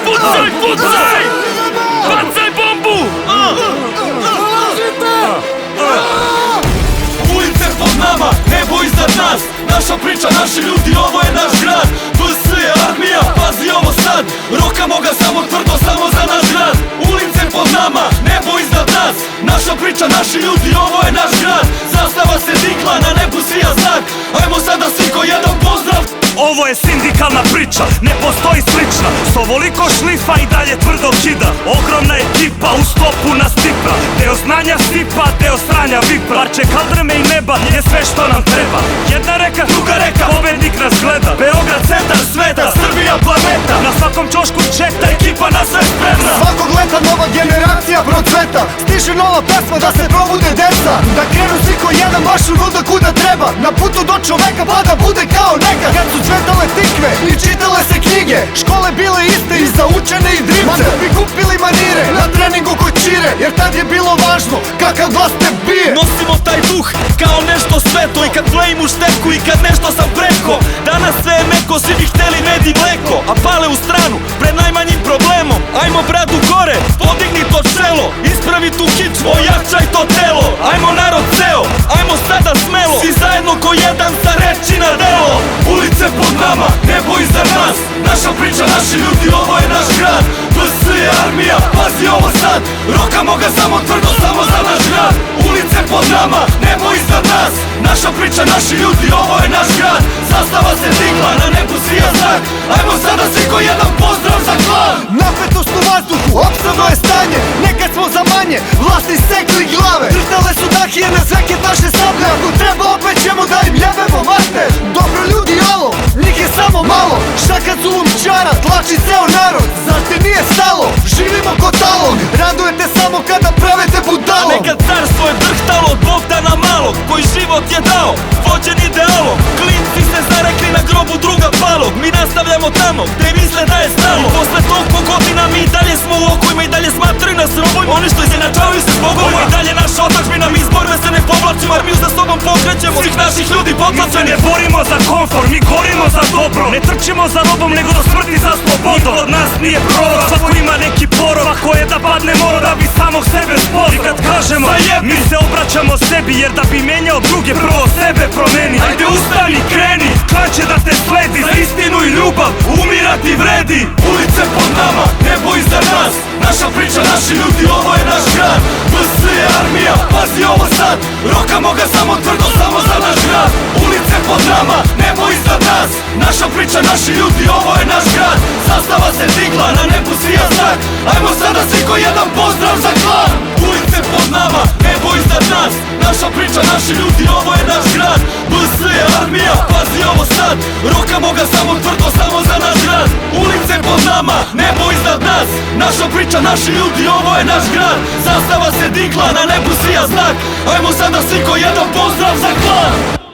Pucaj, pucaj! Bacaj bombu! Ulice pod nama, nebo iznad nas. Naša priča, naši ljudi, ovo je naš grad. VS je armija, pazi ovo sad. Rokamo ga samo tvrdo, samo za naš grad. Ulice pod nama, nebo iznad nas. Naša priča, naši ljudi, ovo je naš grad. Zastava se digla, na nebu sija znak. Ajmo sada svi ko jedan pozdrav. Ovo je sindikalna priča, ne postoji slična. S ovoliko šlifa i dalje tvrdo kida. Ogromna ekipa u sklopu nas tipra. Deo znanja sipa, deo sranja vipra. Parče kaldrme i neba je sve što nam treba. Jedna reka, druga reka, pobednik nas gleda. Beograd centar sveta, Srbija planeta. Na svakom ćošku četa, ekipa na sve spremna. Svakog leta nova generacija procveta. Stiže nova pesma da se probude deca. Da krenu svi ko jedan baš u ruda kuda treba. Na putu do čoveka pa da bude kao nekad. Kad su cvetale tikve i čitale se knjige, škole bile iste i za učene i drivce. Ma bi kupili manire na treningu kod Čire, jer tad je bilo važno kakav glas te bije. Nosimo taj duh kao nešto sveto. I kad plejim u šteku i kad nešto sam preko. Danas sve je meko, svi bi hteli med i mleko. A pale u stranu, pred najmanjim problemom. Ajmo bradu gore, podigni to čelo. Ispravi tu kičmu, ojačaj to telo. Ajmo narod ceo, ajmo sada smelo. Svi zajedno ko jedan sa reči na delo. Ulice pod nama, nebo iza nas. Naša priča, naši ljudi, ovo je naš grad. VS je armija, pazi ovo sad. Rokamo ga samo tvrdo, samo za naš grad. Ulice pod nama, nebo iza nas. Naša priča, naši ljudi, ovo je naš grad. Zastava se digla, na nebu sija znak. Ajmo sada svi ko jedan pozdrav za klan. Napetost u vazduhu, opstavno je stanje. Nekad smo za manje, vlasti sekli glave. Drhtale su dahije na sveket naše sablje. Ako treba opet ćemo da im jebemo mater. Dobro ljudi, alo, njih je samo malo. Šta kad zulumčara tlači ceo narod? Zar ti nije stalo? Živimo ko talog. Radujete samo kada pravete budalom. Nekad carstvo je drhtalo od Bogdana Malog, koji život je dao, vođen idealom. Klinci se zarekli na grobu druga palog. Mi nastavljamo tamo gde misle da je stalo. I posle toliko godina mi i dalje smo u okojima. I dalje smatraju nas robojima. Oni što izjednačavaju se s bogovima. I dalje naša otadžbina, mi iz borbe se ne povlačimo. Armiju za sobom pokrećemo, svih naših ljudi potlačeni. Ne borimo za komfort, mi gorimo za dobro. Ne trčimo za robom, nego do smrti za slobodom. Niko od nas nije prorok, svako ima neki porok. Ako je da padne mora da bi samog sebe spozor. I kad kažemo, mi se obraćamo sebi. Jer da bi menjao druge, prvo sebe promeni. Ajde ustani, kreni, klan će da te sledi. Za istinu i ljubav, umirati vredi. Ulice pod nama, nebo iza nas. Naša priča, naši ljudi, ovo je naš grad. VS je armija, pazi ovo sad. Rokamo ga samo tvrdo, samo za naš grad. Ulice pod nama, nebo iznad nas. Naša priča, naši ljudi, ovo je naš grad. Zastava se digla, na nebu sija znak. Ajmo sada svi ko jedan pozdrav za klan. Ulice pod nama, nebo iznad nas. Naša priča, naši ljudi, ovo je naš grad. VS je armija, pazi ovo sad. Rokamo ga samo tvrdo, samo za naš grad. Ulice pod nama, nebo iznad nas. Naša priča, naši ljudi, ovo je naš grad. Zastava se digla, na nebu sija znak. Ajmo sada svi ko jedan pozdrav za klan.